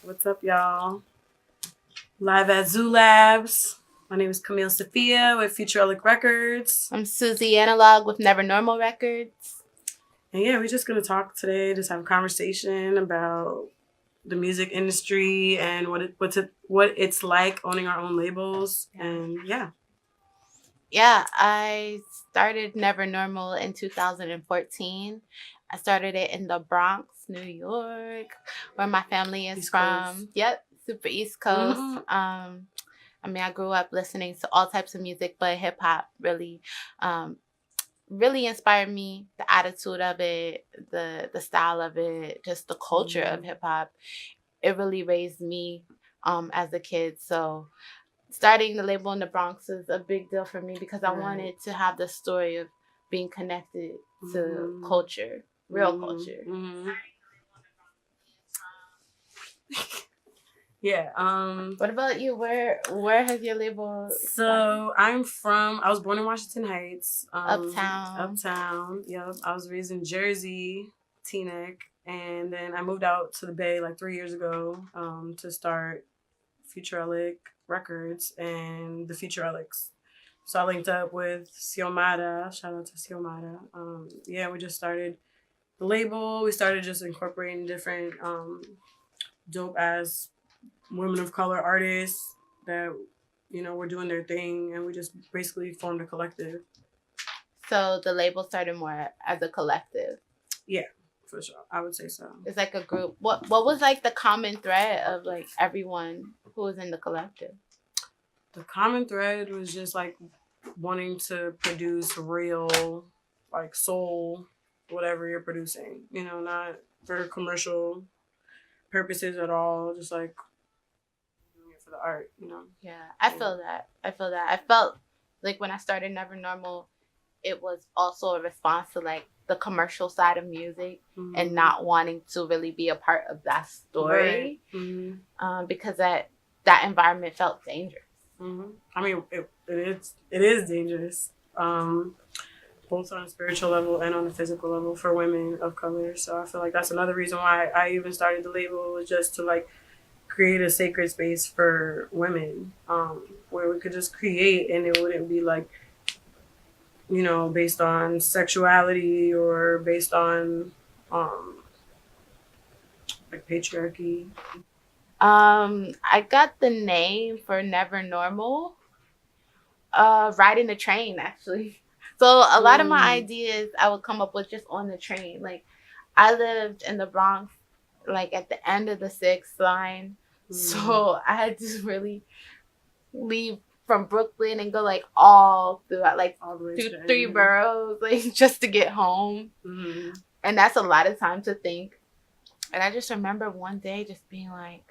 What's up, y'all? Live at Zoo Labs. My name is Camille Safiya with Futurelics Records. I'm Suzi Analogue with Never Normal Records. And yeah, we're just going to talk today, just have a conversation about the music industry and what it's like owning our own labels. And yeah. Yeah, I started Never Normal in 2014. I started it in the Bronx, New York, where my family is East from. Coast. Yep, super East Coast. Mm-hmm. I grew up listening to all types of music, but hip hop really inspired me. The attitude of it, the style of it, just the culture of hip hop. It really raised me as a kid. So starting the label in the Bronx is a big deal for me because I wanted to have the story of being connected to culture, real culture. Mm-hmm. Yeah. What about you? Where has your label? So I was born in Washington Heights. Uptown. Yep. I was raised in Jersey, Teaneck, and then I moved out to the Bay like 3 years ago to start Futurelics Records and the Futurelics. So I linked up with Xiomara. Shout out to Xiomara. We just started the label. We started just incorporating different dope ass women of color artists that were doing their thing, and we just basically formed a collective. So the label started more as a collective. Yeah, for sure. I would say so. It's like a group. What was like the common thread of like everyone who was in the collective? The common thread was just like wanting to produce real, like soul, whatever you're producing. Not for commercial purposes at all. Just like doing it for the art. Yeah, I feel that. I felt like when I started Never Normal, it was also a response to like the commercial side of music and not wanting to really be a part of that story, right. Because that environment felt dangerous. I mean, it is dangerous, both on a spiritual level and on a physical level for women of color. So I feel like that's another reason why I even started the label, was just to like create a sacred space for women, where we could just create and it wouldn't be like, based on sexuality or based on like patriarchy. I got the name for Never Normal riding the train, actually. So a lot of my ideas I would come up with just on the train. Like I lived in the Bronx, like at the end of the 6th line. So I had to really leave from Brooklyn and go like all throughout, like all the way through 3 boroughs, like just to get home. And that's a lot of time to think. And I just remember one day just being like,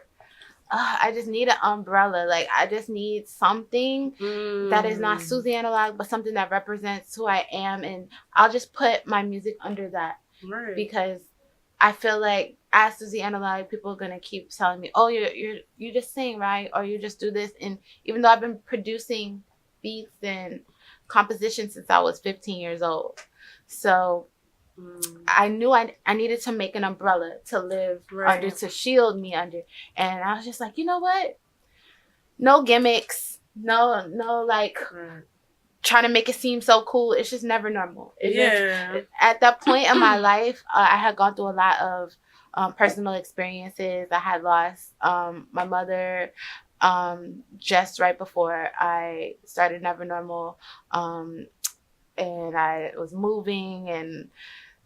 I just need an umbrella. Like I just need something that is not Suzi Analogue, but something that represents who I am, and I'll just put my music under that. Right. Because I feel like as Suzi Analogue, people are gonna keep telling me, "Oh, you just sing, right? Or you just do this." And even though I've been producing beats and compositions since I was 15 years old, so I knew I needed to make an umbrella to live under, to shield me under. And I was just like, you know what? No gimmicks, no like trying to make it seem so cool. It's just Never Normal. Just, at that point in my life, I had gone through a lot of personal experiences. I had lost my mother just right before I started Never Normal. And I was moving, and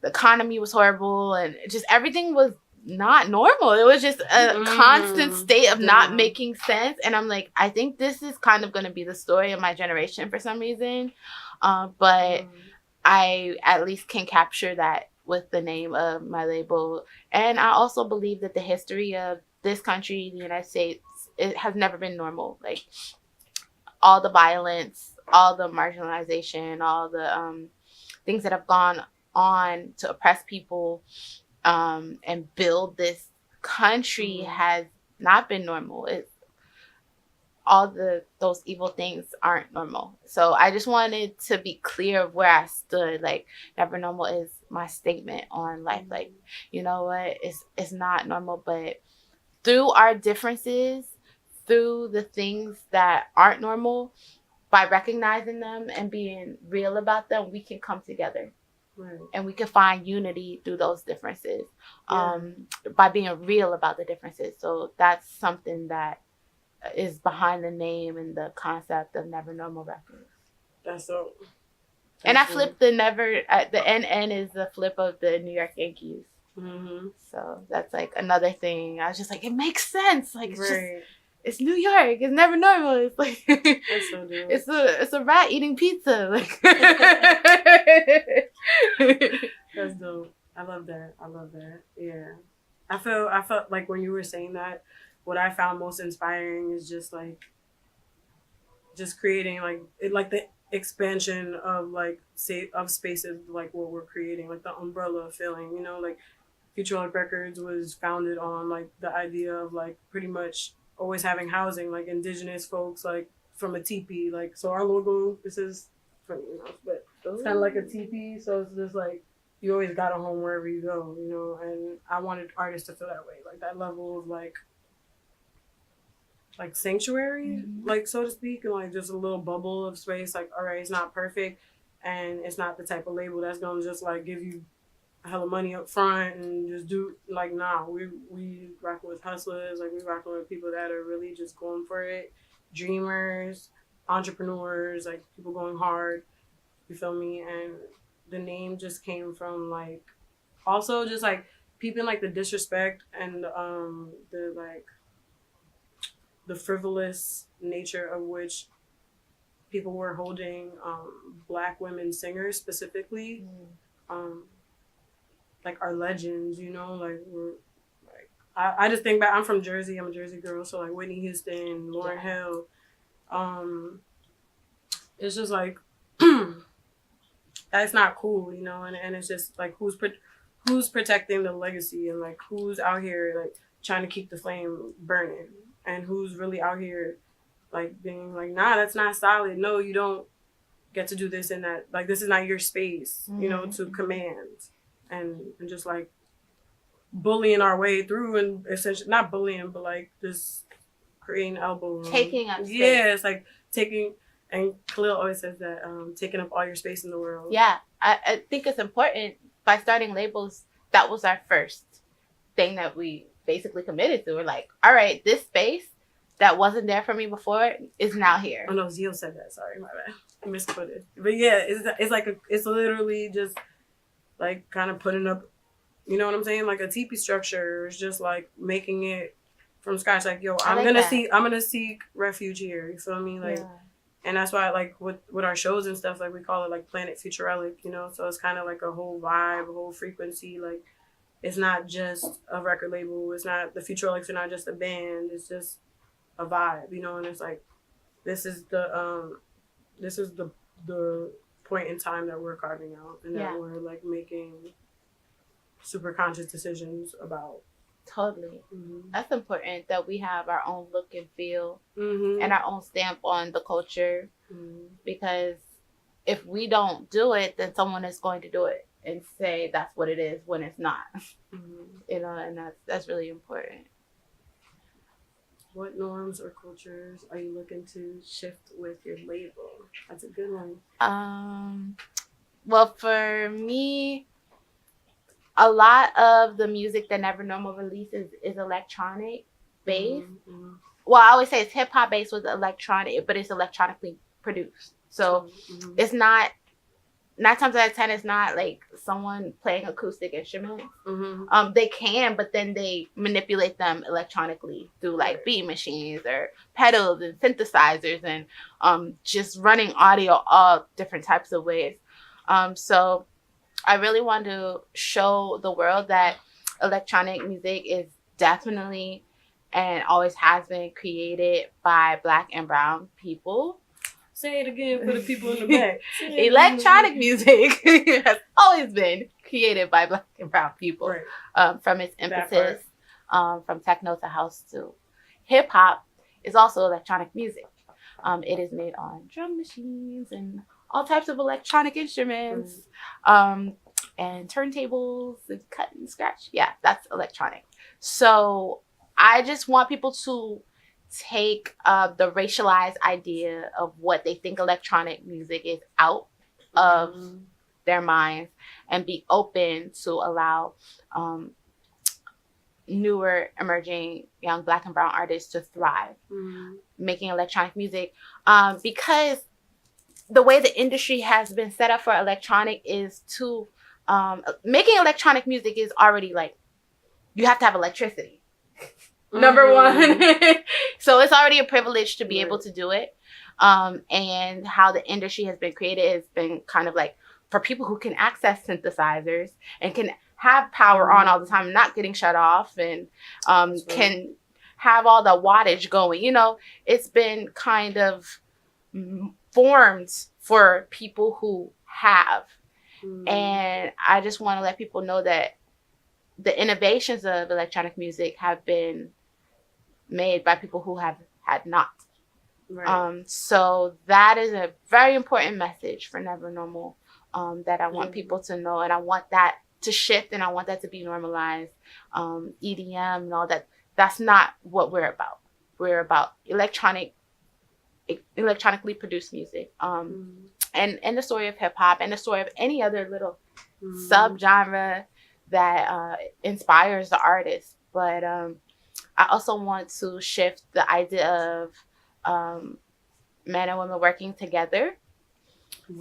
the economy was horrible, and just everything was not normal. It was just a constant state of not making sense. And I'm like, I think this is kind of going to be the story of my generation for some reason. But I at least can capture that with the name of my label. And I also believe that the history of this country, the United States, it has never been normal. Like all the violence, all the marginalization, all the things that have gone on to oppress people and build this country has not been normal. All those evil things aren't normal. So I just wanted to be clear of where I stood. Like Never Normal is my statement on life. Like, you know what? It's not normal, but through our differences, through the things that aren't normal, by recognizing them and being real about them, we can come together. Right. And we can find unity through those differences, Yeah. by being real about the differences. So that's something that is behind the name and the concept of Never Normal Records. That's so. And I flipped the never, the NN is the flip of the New York Yankees. Mm-hmm. So that's like another thing. I was just like, it makes sense. Like, it's Right. just, it's New York. It's never normal. It's like, That's so dope. it's a rat eating pizza. Like, that's dope. I love that. Yeah. I felt like when you were saying that, what I found most inspiring is just creating like the expansion of of spaces, like what we're creating, like the umbrella feeling, you know, like Futurelic Records was founded on like the idea of like pretty much always having housing, like indigenous folks, like from a teepee, like, so our logo, this is funny enough, but it's kind of like a teepee, so it's just like you always got a home wherever you go, you know. And I wanted artists to feel that way, like that level of like sanctuary, like, so to speak, and like just a little bubble of space. Like, all right, it's not perfect, and it's not the type of label that's gonna just like give you hella money up front and just do like, nah, we rocking with hustlers, like we rocking with people that are really just going for it, dreamers, entrepreneurs, like people going hard, you feel me? And the name just came from like also just like peeping like the disrespect and the frivolous nature of which people were holding Black women singers specifically. Like our legends, you know, like we're like I just think back. I'm from Jersey. I'm a Jersey girl, so like Whitney Houston, Lauryn Hill. It's just like that's not cool, you know, and it's just like who's protecting the legacy, and like who's out here like trying to keep the flame burning, and who's really out here like being like, nah, that's not solid. No, you don't get to do this and that. Like, this is not your space, you know, to command. And just like bullying our way through, and essentially not bullying, but like just creating elbow room. Taking up space. Yeah, it's like taking, and Khalil always says that, taking up all your space in the world. Yeah, I think it's important. By starting labels, that was our first thing that we basically committed to. We're like, all right, this space that wasn't there for me before is now here. Oh no, Zio said that. Sorry, my bad. I misquoted. But yeah, it's like it's literally just like kind of putting up, you know what I'm saying? Like a teepee structure. It's just like making it from scratch. Like, yo, I'm gonna seek refuge here. You feel me? Like, and that's why like with our shows and stuff, like we call it like Planet Futurelic, you know? So it's kind of like a whole vibe, a whole frequency. Like, it's not just a record label. It's not, the Futurelics are not just a band. It's just a vibe, you know? And it's like, this is the point in time that we're carving out, and that we're like making super conscious decisions about. Totally. That's important, that we have our own look and feel and our own stamp on the culture, because if we don't do it, then someone is going to do it and say that's what it is when it's not. You know, and that's really important. What norms or cultures are you looking to shift with your label? That's a good one. Well, for me, a lot of the music that Never Normal releases is electronic based. Well, I always say it's hip hop based with electronic, but it's electronically produced. So it's not, 9 times out of 10, it's not like someone playing acoustic instruments. They can, but then they manipulate them electronically through like beat machines or pedals and synthesizers, and just running audio all different types of ways. So I really want to show the world that electronic music is definitely and always has been created by Black and brown people. Say it again for the people in the back. Electronic music has always been created by Black and brown people. From its impetus, from techno to house to hip hop, is also electronic music. It is made on drum machines and all types of electronic instruments, and turntables and cut and scratch. Yeah, that's electronic. So I just want people to take the racialized idea of what they think electronic music is out of their minds and be open to allow newer emerging young Black and brown artists to thrive making electronic music, because the way the industry has been set up for electronic is to making electronic music is already like you have to have electricity. Number one. So it's already a privilege to be able to do it. And how the industry has been created has been kind of like for people who can access synthesizers and can have power on all the time, not getting shut off, and can have all the wattage going. You know, it's been kind of formed for people who have. And I just want to let people know that the innovations of electronic music have been made by people who have had not. Right. So that is a very important message for Never Normal that I want people to know, and I want that to shift, and I want that to be normalized. EDM and all that. That's not what we're about. We're about electronically produced music. And the story of hip hop and the story of any other little subgenre that inspires the artist. But I also want to shift the idea of men and women working together.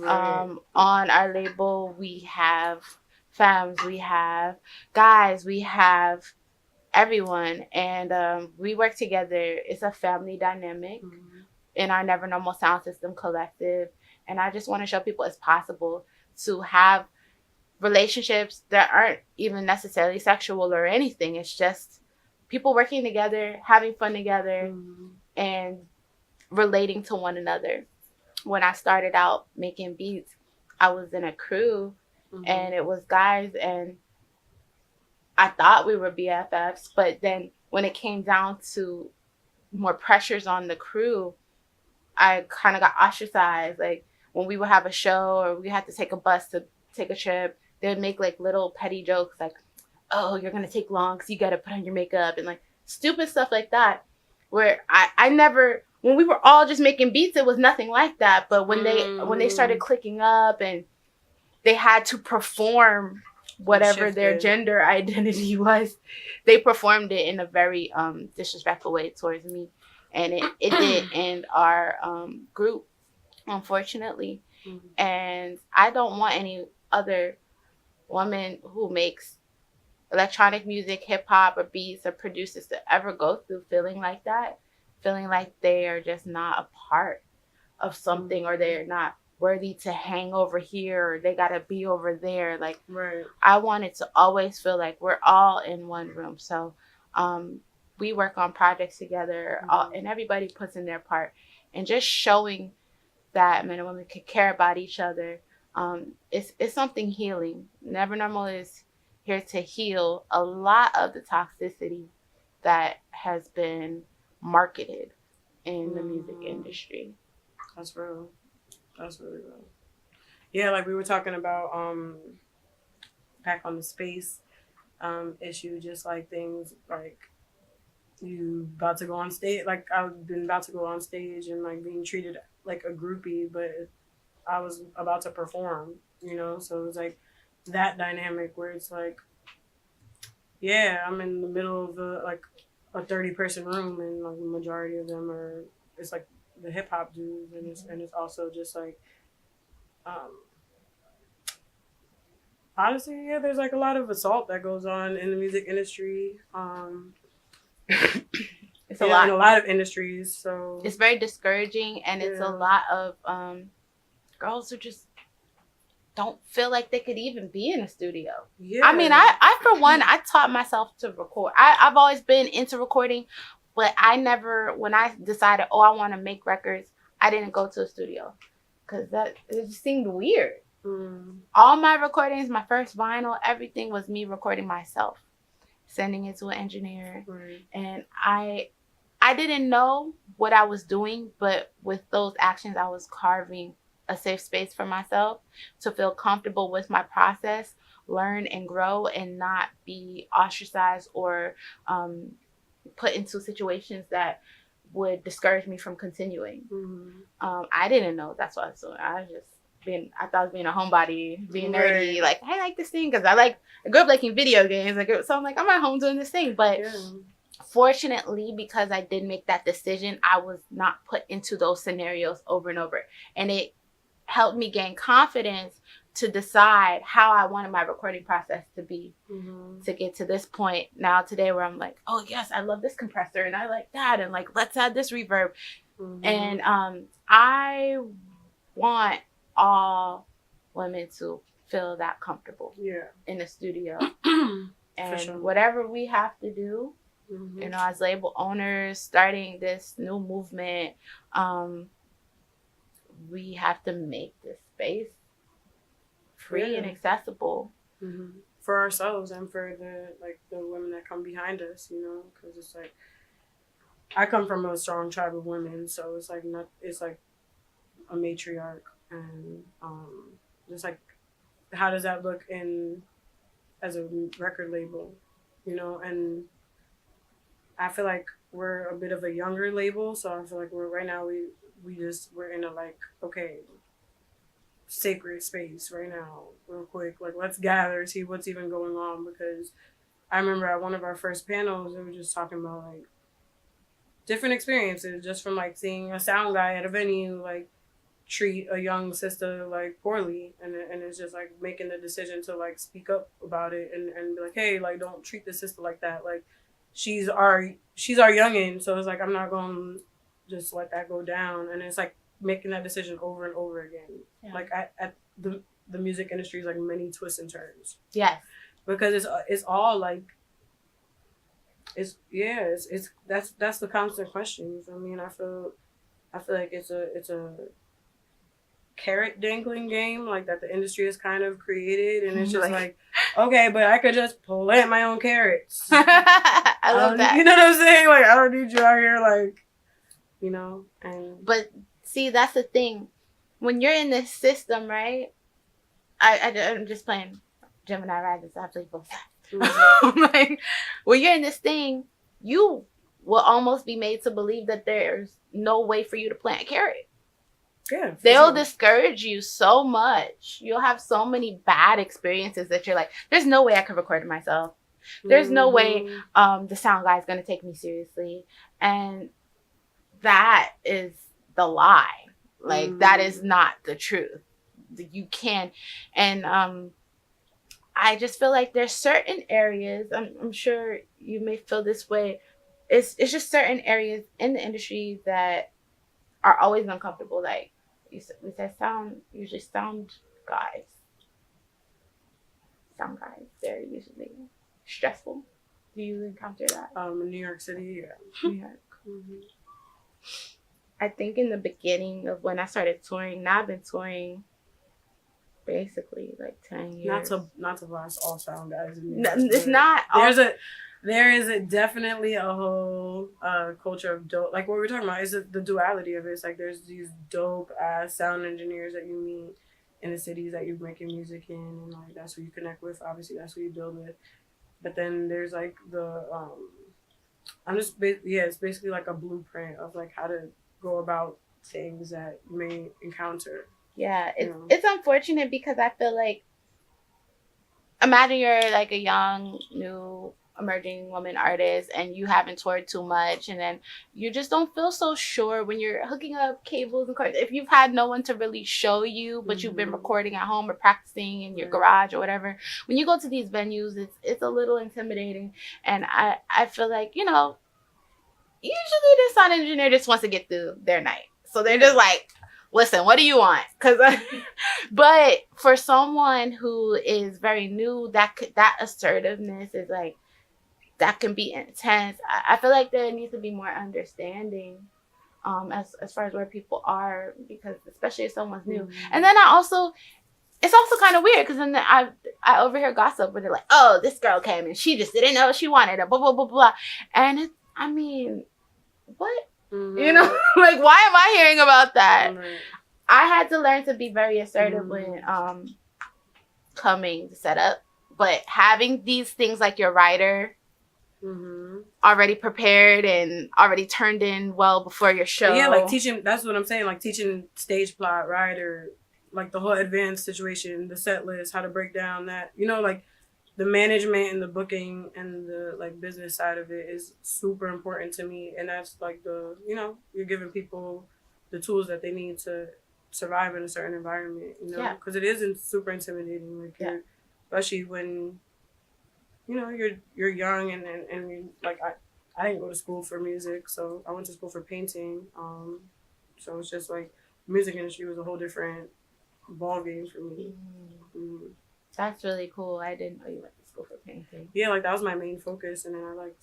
On our label, we have femmes, we have guys, we have everyone, and we work together. It's a family dynamic in our Never Normal Sound System collective. And I just want to show people it's possible to have relationships that aren't even necessarily sexual or anything. It's just people working together, having fun together, and relating to one another. When I started out making beats, I was in a crew, and it was guys, and I thought we were BFFs, but then when it came down to more pressures on the crew, I kind of got ostracized. Like when we would have a show or we had to take a bus to take a trip, they would make like little petty jokes like, oh, you're going to take long because you got to put on your makeup, and like stupid stuff like that. Where I never, when we were all just making beats, it was nothing like that. But when they started clicking up and they had to perform whatever their gender identity was, they performed it in a very disrespectful way towards me. And it did end our group, unfortunately. And I don't want any other woman who makes electronic music, hip hop, or beats, or produces to ever go through feeling like that, feeling like they are just not a part of something, or they're not worthy to hang over here, or they gotta be over there. Like, I want it to always feel like we're all in one room. So we work on projects together, and everybody puts in their part, and just showing that men and women can care about each other. It's something healing. Never Normal is here to heal a lot of the toxicity that has been marketed in the music industry. That's real. That's really real. Yeah, like we were talking about back on the space issue, just like things like you about to go on stage. Like I've been about to go on stage and like being treated like a groupie, but I was about to perform, you know? So it was like that dynamic where it's like, yeah, I'm in the middle of a 30-person room, and like the majority of them are, it's like the hip hop dudes, and it's also just like, honestly, yeah, there's like a lot of assault that goes on in the music industry. It's a lot in a lot of industries, so it's very discouraging, and it's a lot of girls who just don't feel like they could even be in a studio. Yeah. I mean, I for one, I taught myself to record. I've always been into recording, but I never, when I decided, I want to make records, I didn't go to a studio because it just seemed weird. All my recordings, my first vinyl, everything was me recording myself, sending it to an engineer. And I didn't know what I was doing, but with those actions, I was carving a safe space for myself to feel comfortable with my process, learn and grow, and not be ostracized or put into situations that would discourage me from continuing. Mm-hmm. I didn't know that's what I was doing. I thought I was being a homebody, being nerdy. Right. Like, I like this thing because I grew up liking video games. So I'm like, I'm at home doing this thing. But fortunately, because I did make that decision, I was not put into those scenarios over and over. And it helped me gain confidence to decide how I wanted my recording process to be, to get to this point now today where I'm like, oh yes, I love this compressor and I like that, and like, let's add this reverb. And I want all women to feel that comfortable in the studio. And whatever we have to do, you know, as label owners starting this new movement, we have to make this space free and accessible for ourselves and for the women that come behind us, you know, because it's like I come from a strong tribe of women, so it's like a matriarch, and just like how does that look as a record label, you know? And I feel like we're a bit of a younger label, so I feel like we're in a like, okay, sacred space right now, real quick. Like, let's gather, see what's even going on, because I remember at one of our first panels, they were just talking about like different experiences just from like seeing a sound guy at a venue like treat a young sister like poorly, and it's just like making the decision to like speak up about it and be like, hey, like, don't treat the sister like that. Like, she's our youngin', so it's like I'm not gonna just let that go down. And it's like making that decision over and over again. Like at the music industry is like many twists and turns. Yes, because it's all like it's that's the constant questions. I mean, I feel like it's a carrot dangling game like that the industry has kind of created, and it's just like okay, but I could just plant my own carrots. I love that. You know what I'm saying? Like, I don't need you out here, like, you know. And but see, that's the thing. When you're in this system, right? I'm just playing Gemini Rising, so I play both sides. Like, when you're in this thing, you will almost be made to believe that there's no way for you to plant a carrot. Yeah, they'll discourage you so much. You'll have so many bad experiences that you're like, there's no way I could record it myself. There's no way the sound guy is going to take me seriously. And that is the lie. Like, that is not the truth. You can. And I just feel like there's certain areas, I'm sure you may feel this way. It's just certain areas in the industry that are always uncomfortable. Like we said, usually sound guys. Sound guys, they're usually stressful. Do you encounter that? In New York City, yeah. New York. I think in the beginning of when I started touring, now I've been touring basically like 10 years. Not to blast all sound guys. It's not. There is definitely a whole culture of dope. Like what we're talking about is the duality of it. It's like there's these dope ass sound engineers that you meet in the cities that you're making music in, and like that's who you connect with. Obviously, that's who you build with. But then there's like it's basically like a blueprint of like how to go about things that you may encounter. Yeah, it's unfortunate because I feel like, imagine you're like a young, new, emerging woman artist and you haven't toured too much, and then you just don't feel so sure when you're hooking up cables and cords. If you've had no one to really show you, but you've been recording at home or practicing in your garage or whatever, when you go to these venues, it's a little intimidating. And I feel like, you know, usually the sound engineer just wants to get through their night. So they're just like, listen, what do you want? But for someone who is very new, that assertiveness is like, that can be intense. I feel like there needs to be more understanding as far as where people are, because especially if someone's new. And then it's also kind of weird because then I overhear gossip where they're like, oh, this girl came and she just didn't know she wanted it, blah, blah, blah, blah. And I mean, what? You know, like, why am I hearing about that? I had to learn to be very assertive when coming to set up, but having these things like your writer, already prepared and already turned in well before your show. But yeah, like teaching, that's what I'm saying, like teaching stage plot, right? Or like the whole advanced situation, the set list, how to break down that, you know, like the management and the booking and the like business side of it is super important to me. And that's like the, you know, you're giving people the tools that they need to survive in a certain environment, you know, because it isn't super intimidating. Like you're, especially when, you know, you're young and you, like I didn't go to school for music, so I went to school for painting. So it's just like the music industry was a whole different ball game for me. Mm-hmm. That's really cool. I didn't know you went to school for painting. Yeah, like that was my main focus, and then I like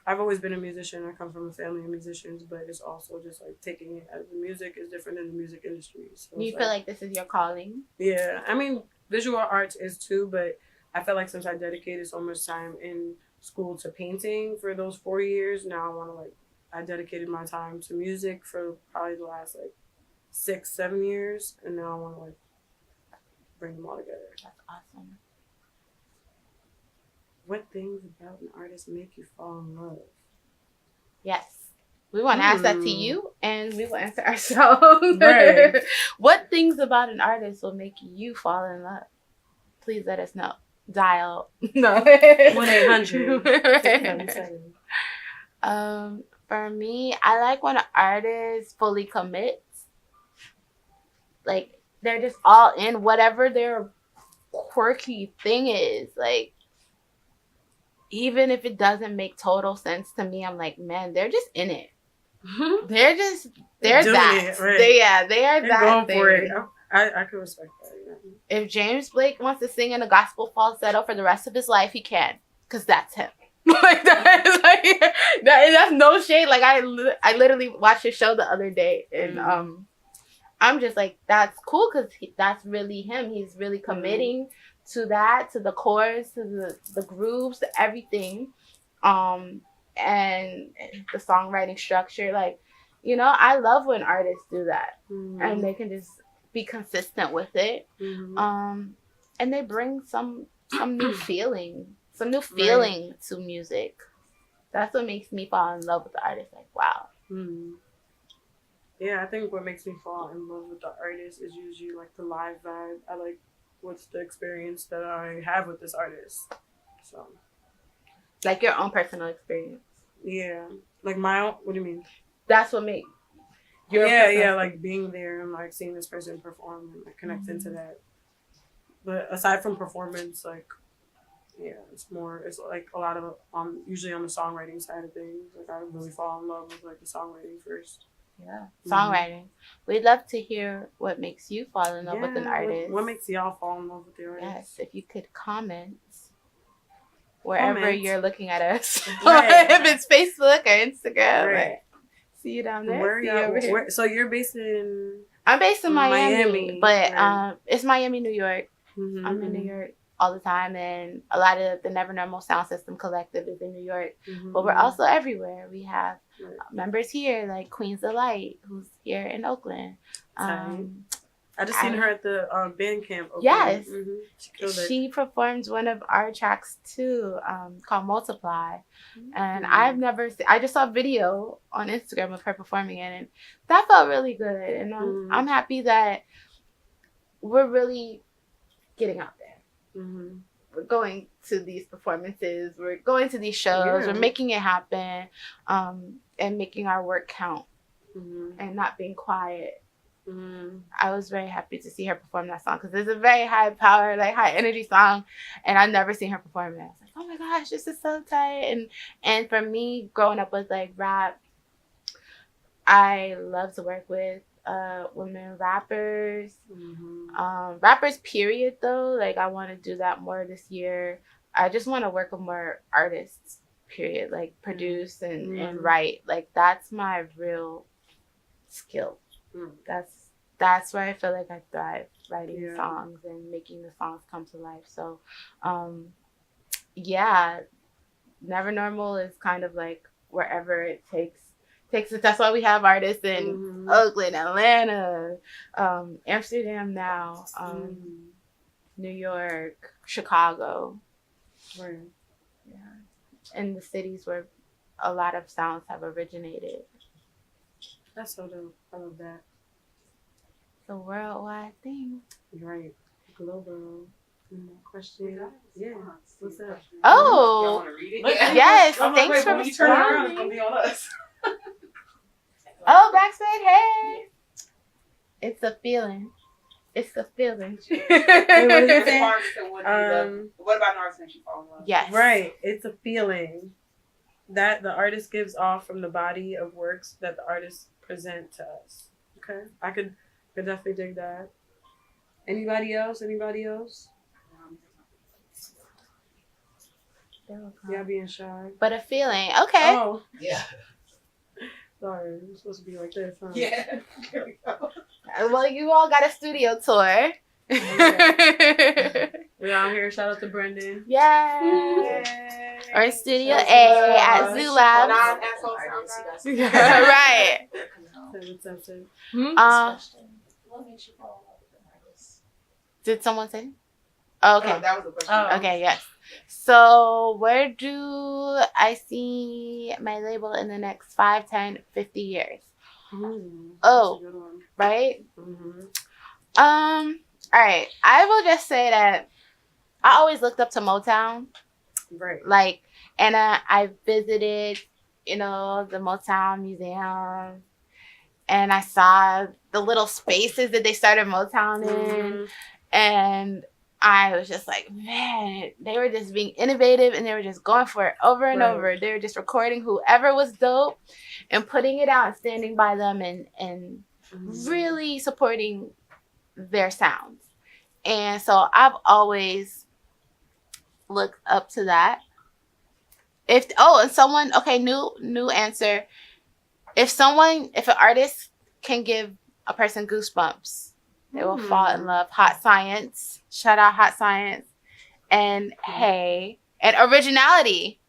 I've always been a musician. I come from a family of musicians, but it's also just like taking it as the music is different than the music industry. So you feel like this is your calling? Yeah, I mean, visual arts is too, but I felt like since I dedicated so much time in school to painting for those 4 years, now I want to like, I dedicated my time to music for probably the last like 6-7 years, and now I want to like bring them all together. That's awesome. What things about an artist make you fall in love? Yes. We want to ask that to you, and we will answer ourselves. Right. What things about an artist will make you fall in love? Please let us know. Dial. No. 1-800. For me, I like when an artist fully commits. Like, they're just all in whatever their quirky thing is. Like, even if it doesn't make total sense to me, I'm like, man, they're just in it. They're that. It, right. They are they're that. Going thing. for it. I can respect that. Yeah. If James Blake wants to sing in a gospel falsetto for the rest of his life, he can, because that's him. Like that is like that's no shade. Like I literally watched his show the other day, and I'm just like, that's cool, because that's really him. He's really committing to that, to the chorus, to the grooves, to everything, and the songwriting structure. Like, you know, I love when artists do that, and they can just be consistent with it, and they bring some new feeling, to music. That's what makes me fall in love with the artist. Like, wow. Yeah, I think what makes me fall in love with the artist is usually like the live vibe. I like what's the experience that I have with this artist. So, like your own personal experience. Yeah, like my own. What do you mean? That's what makes. Like being there and like seeing this person perform and like connecting to that. But aside from performance, like, yeah, it's like a lot of usually on the songwriting side of things. Like I really fall in love with like the songwriting first. Yeah, songwriting. We'd love to hear what makes you fall in love with an artist. What makes y'all fall in love with the artist? Yes, if you could comment wherever you're looking at us. Right. If it's Facebook or Instagram. Right. Like, see you down there. So you're based in? I'm based in Miami, but right. It's Miami, New York. I'm in New York all the time, and a lot of the Never Normal Sound System Collective is in New York, but we're also everywhere. We have members here, like Queen's Delight, who's here in Oakland. I just seen her at the band camp. Oakland. Yes, she performed one of our tracks too, called Multiply, and I've never I just saw a video on Instagram of her performing it, and that felt really good, and I'm happy that we're really getting out there. We're going to these performances, we're going to these shows, we're making it happen, and making our work count, and not being quiet. I was very happy to see her perform that song, because it's a very high power, like high energy song, and I've never seen her perform it. I was like, oh my gosh, this is so tight. And for me, growing up with like rap, I love to work with women rappers, rappers period though. Like I want to do that more this year. I just want to work with more artists period, like produce and write. Like that's my real skill. That's where I feel like I thrive, writing songs and making the songs come to life. So Never Normal is kind of like wherever it takes it. That's why we have artists in Oakland, Atlanta, Amsterdam now, New York, Chicago. Right. Yeah. In the cities where a lot of sounds have originated. That's so dope. I love that. The worldwide thing. Right. Global. Question. Yeah. What's up? Oh. Y'all want to read it? Yes. I'm Thanks like, for when you turn around, it's It's gonna gonna be on us. Oh, backside. Hey. It's a feeling. It's a feeling. Wait, what did you say? What about an artist makes you fall in love? Yes. Right. It's a feeling that the artist gives off from the body of works that the artist present to us. Okay. I could definitely dig that. Anybody else? Anybody else? Yeah, being shy. But a feeling. Okay. Oh, Yeah. sorry. It's supposed to be like this, huh? Yeah. There we go. Well, you all got a studio tour. We're out here. Shout out to Brendan. Yay. Or in Studio That's A at nice. Zoo Labs. Right. What's up, sis? What makes you fall in love with an artist? Did someone say? Oh, okay. Oh, that was the question. Oh. Okay, yes. So where do I see my label in the next 5, 10, 50 years? Oh. That's a good one. Right? Mm-hmm. All right. I will just say that I always looked up to Motown. Right. Like, and I visited, the Motown Museum, and I saw the little spaces that they started Motown in, Mm-hmm. and I was just like, man, they were just being innovative, and they were just going for it over and Right. over. They were just recording whoever was dope and putting it out and standing by them and Mm-hmm. really supporting their sounds. And so I've always looked up to that. New answer. If an artist can give a person goosebumps, they will fall in love. Hot Science. Shout out Hot Science. And hey, and originality.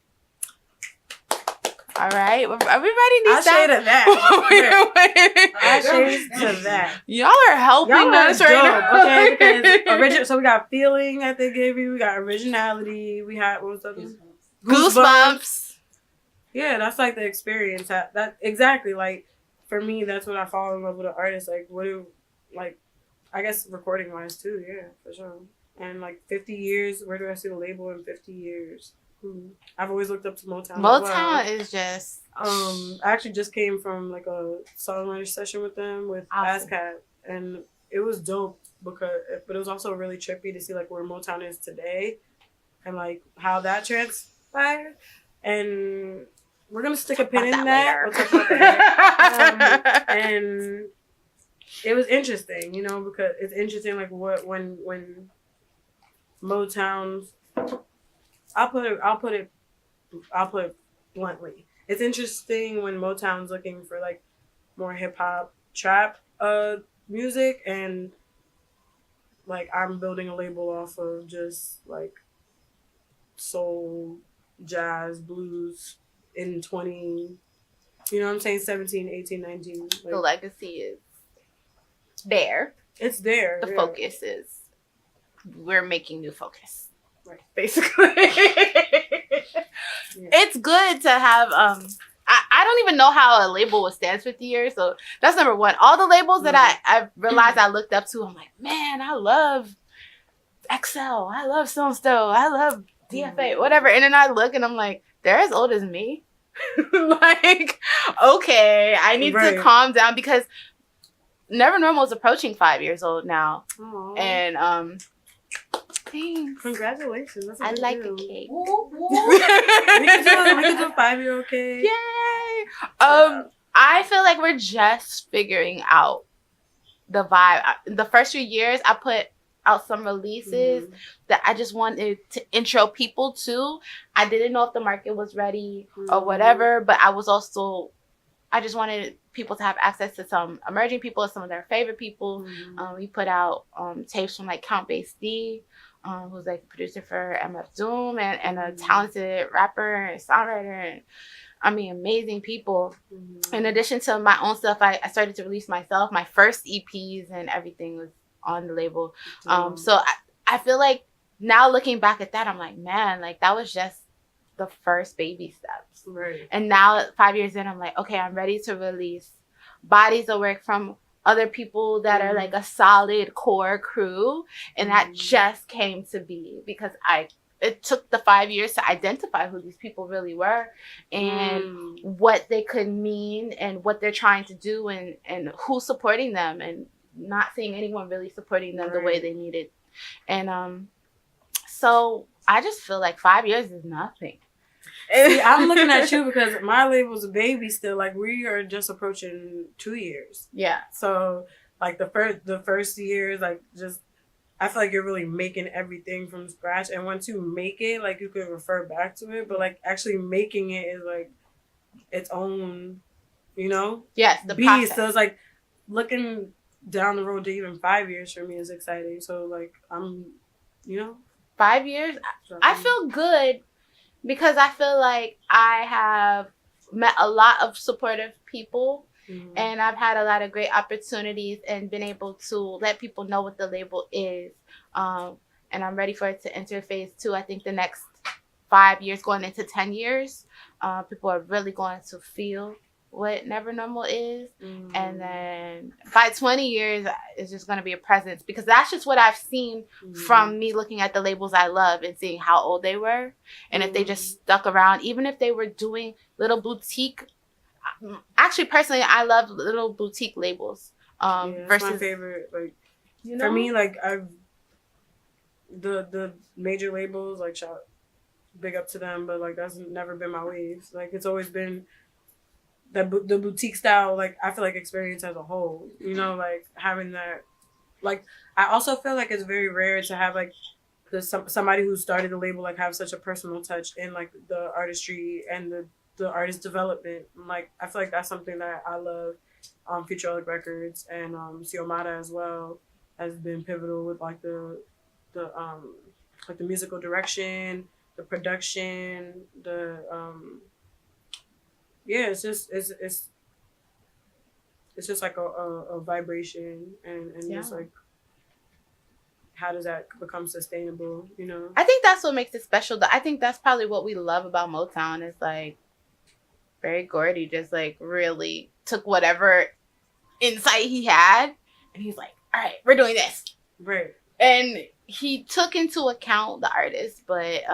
All right. Everybody needs I shade of that. I shade that. to that. Y'all are helping Y'all are us right now. dope, okay? Because so we got feeling that they gave you. We got originality. We had what was the other one? Goosebumps. Yeah, that's like the experience. That exactly like for me. That's when I fall in love with an artist. Like I guess recording wise too. Yeah, for sure. And like 50 years. Where do I see the label in 50 years? I've always looked up to Motown. Motown is just. I actually just came from like a songwriter session with them with Awesome. ASCAP, and it was dope but it was also really trippy to see like where Motown is today, and like how that transpired. And we're gonna stick a pin in that. We'll talk about that. And it was interesting, because it's interesting like what when Motown's. I'll put it bluntly. It's interesting when Motown's looking for like more hip hop trap music, and like I'm building a label off of just like soul, jazz, blues in 20, 17, 18, 19. Like, The legacy is there. it's there. The yeah. focus is we're making new focus. Right. Basically. It's good to have I don't even know how a label would stand 50 years, so that's number one. All the labels that I realized I looked up to, I'm like, man, I love XL, I love Stone Stow, I love DFA, whatever. And then I look and I'm like, they're as old as me. Like, okay, I need to calm down because Never Normal is approaching 5 years old now. Aww. And thanks. Congratulations. That's I a like deal. a cake. we can do a 5-year-old cake. Yay! I feel like we're just figuring out the vibe. The first few years, I put out some releases that I just wanted to intro people to. I didn't know if the market was ready or whatever, but I just wanted people to have access to some emerging people, some of their favorite people. We put out tapes from like Count Bass D, who's like a producer for MF Doom and a talented rapper and songwriter, and amazing people. In addition to my own stuff, I started to release myself. My first EPs and everything was on the label. So I feel like now looking back at that, I'm like, man, like that was just the first baby steps. Right. And now 5 years in, I'm like, okay, I'm ready to release bodies of work from other people that are like a solid core crew. And that just came to be because it took the 5 years to identify who these people really were and what they could mean and what they're trying to do and who's supporting them, and not seeing anyone really supporting them the way they needed. And so I just feel like 5 years is nothing. See, I'm looking at you because my label's a baby still. Like, we are just approaching 2 years. Yeah. So, like, the first years, like, just, I feel like you're really making everything from scratch. And once you make it, like, you could refer back to it. But, like, actually making it is, like, its own, you know? Yes, the beast. process. So, it's, like, looking down the road to even 5 years for me is exciting. So, like, I'm, you know? 5 years? I feel good because I feel like I have met a lot of supportive people. And I've had a lot of great opportunities and been able to let people know what the label is. And I'm ready for it to enter phase 2. I think the next 5 years, going into 10 years, people are really going to feel what Never Normal is. And then by 20 years, it's just going to be a presence, because that's just what I've seen from me looking at the labels I love and seeing how old they were. And if they just stuck around, even if they were doing little boutique. Actually, personally, I love little boutique labels. That's my favorite. Like, you know? For me, like, the major labels, like, big up to them, but like that's never been my waves. Like, it's always been the boutique style. Like, I feel like experience as a whole. You know, like having that. Like, I also feel like it's very rare to have like somebody who started the label like have such a personal touch in like the artistry and the artist development. Like, I feel like that's something that I love. Futurelic Records and Siomata as well has been pivotal with like the musical direction, the production, it's just like a vibration and just like, how does that become sustainable, you know? I think that's what makes it special. I think that's probably what we love about Motown is like Berry Gordy just like really took whatever insight he had and he's like, all right, we're doing this. Right. And he took into account the artist, but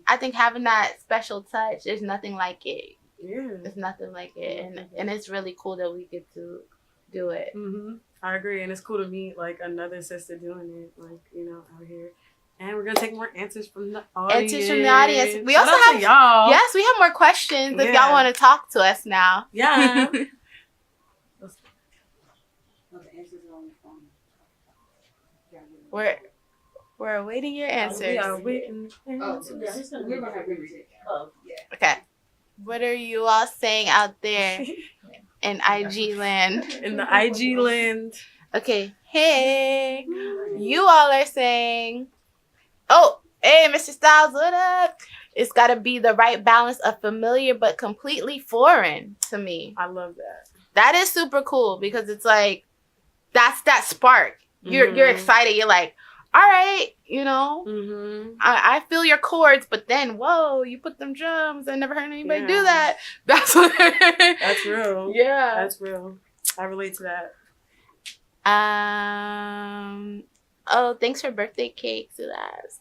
I think having that special touch, there's nothing like it. Yeah. It's nothing like it. And it's really cool that we get to do it. I agree. And it's cool to meet like another sister doing it, like, you know, out here. And we're gonna take more answers from the audience. We also have y'all. Yes, we have more questions if y'all want to talk to us now. Yeah. We're awaiting your answers. We are waiting. Okay. What are you all saying out there in IG land? In the IG land. Okay. Hey, you all are saying, oh, hey, Mr. Styles, what up? It's got to be the right balance of familiar but completely foreign to me. I love that. That is super cool because it's like, that's that spark. You're excited. You're like, all right, you know, I feel your chords, but then, whoa, you put them drums. I never heard anybody do that. That's real. Yeah. That's real. I relate to that. Oh, thanks for birthday cake, Zoo Labs.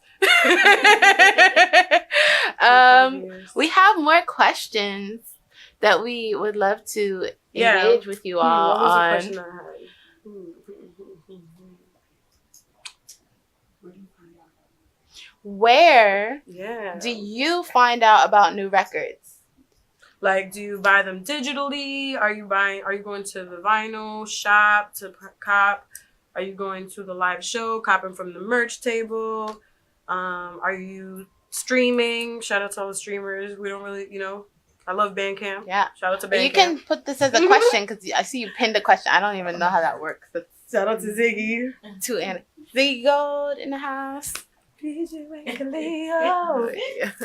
We have more questions that we would love to engage with you all what was on. the question I had? Where do you find out about new records? Like, do you buy them digitally? Are you going to the vinyl shop to cop? Are you going to the live show, copping from the merch table? Are you streaming? Shout out to all the streamers. We don't really, you know, I love Bandcamp. Yeah. Shout out to Bandcamp. You can put this as a question because I see you pinned a question. I don't even know how that works. Shout out to Ziggy. Ziggy Gold in the house. DJ Leo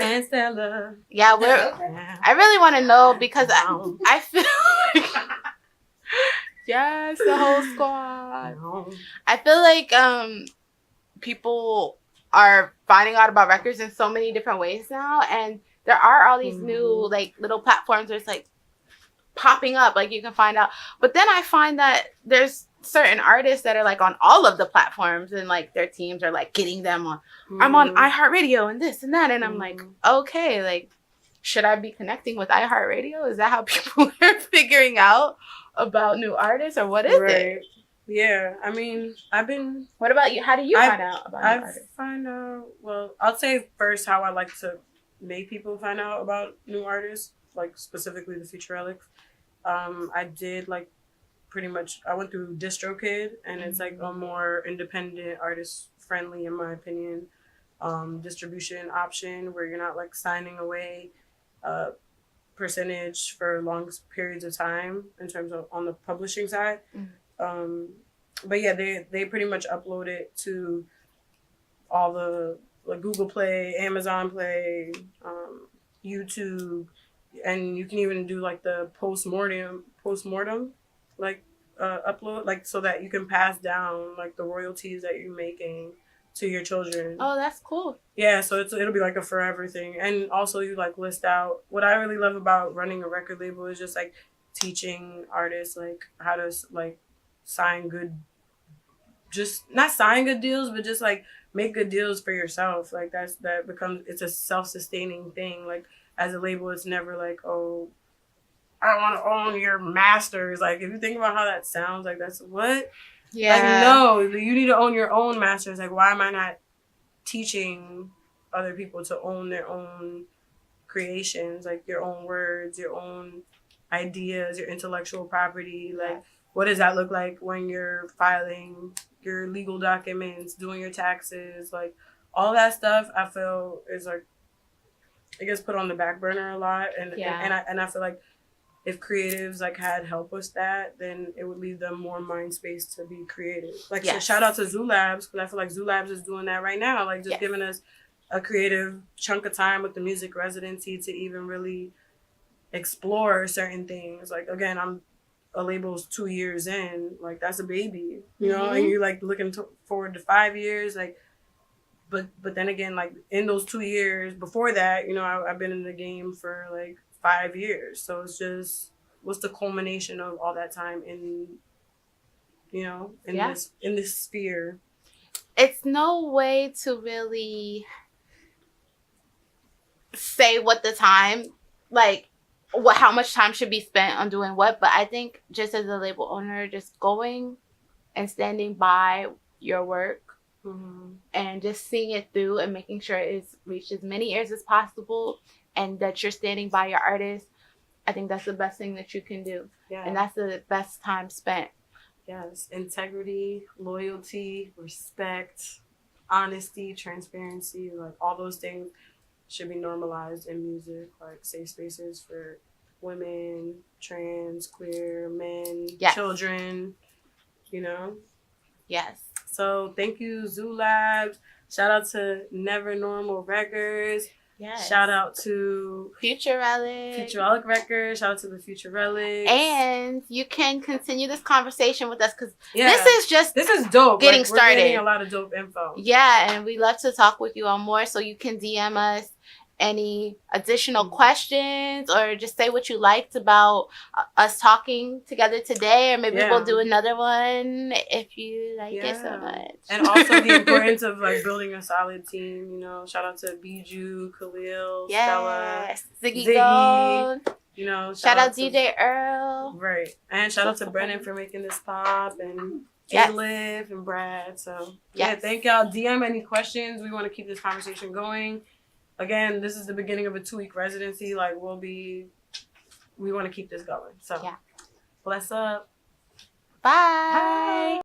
and Stella. Yeah, I really want to know because I feel like yes, the whole squad. I feel like people are finding out about records in so many different ways now, and there are all these new like little platforms where it's like popping up, like you can find out. But then I find that there's certain artists that are like on all of the platforms, and like their teams are like getting them on. I'm on iHeartRadio and this and that, and I'm like, okay, like, should I be connecting with iHeartRadio? Is that how people are figuring out about new artists, or what is it? Yeah, I mean, What about you? How do you find out about new artists? Well, I'll say first how I like to make people find out about new artists, like specifically the Futurelics. I did like pretty much, I went through DistroKid, and it's like a more independent, artist friendly, in my opinion, distribution option where you're not like signing away percentage for long periods of time in terms of on the publishing side. But yeah, they pretty much upload it to all the like Google Play, Amazon Play, YouTube, and you can even do like the postmortem like upload, like so that you can pass down like the royalties that you're making to your children. Oh, that's cool. Yeah, so it'll be like a forever thing. And also you like list out, what I really love about running a record label is just like teaching artists like how to like sign good, just not sign good deals, but just like make good deals for yourself. Like it's a self-sustaining thing. Like as a label, it's never like, oh, I want to own your masters. Like if you think about how that sounds, like that's what? Yeah. Like no, you need to own your own masters. Like why am I not teaching other people to own their own creations, like your own words, your own ideas, your intellectual property? Like what does that look like when you're filing your legal documents, doing your taxes? Like all that stuff I feel is like, it gets put on the back burner a lot. And I feel like if creatives like had help with that, then it would leave them more mind space to be creative. Like so shout out to Zoo Labs, because I feel like Zoo Labs is doing that right now. Like just giving us a creative chunk of time with the music residency to even really explore certain things. Like again, I'm a label's 2 years in, like that's a baby, you know, and you're like looking forward to 5 years, like. But then again, like in those 2 years before that, you know, I've been in the game for like 5 years. So it's just, what's the culmination of all that time in, you know, in this sphere? It's no way to really say what the time, like how much time should be spent on doing what. But I think just as a label owner, just going and standing by your work and just seeing it through and making sure it's reached as many ears as possible, and that you're standing by your artist, I think that's the best thing that you can do. Yeah. And that's the best time spent. Yes. Integrity, loyalty, respect, honesty, transparency, like all those things should be normalized in music, like safe spaces for women, trans, queer, men, children, you know? Yes. So thank you, Zoo Labs. Shout out to Never Normal Records. Yes. Shout out to Futurelic Records. Shout out to the Futurelics. And you can continue this conversation with us, because this is dope. Getting started. We're getting a lot of dope info. Yeah, and we love to talk with you on more. So you can DM us any additional questions, or just say what you liked about us talking together today, or maybe we'll do another one if you like it so much. And also the importance of like building a solid team, you know. Shout out to Bijou, Khalil, Stella, Ziggy, you know, shout out DJ Earl. Right. And shout out to Brennan for making this pop, and Liv and Brad. So thank y'all. DM any questions. We want to keep this conversation going. Again, this is the beginning of a 2-week residency. Like we want to keep this going. So bless up. Bye.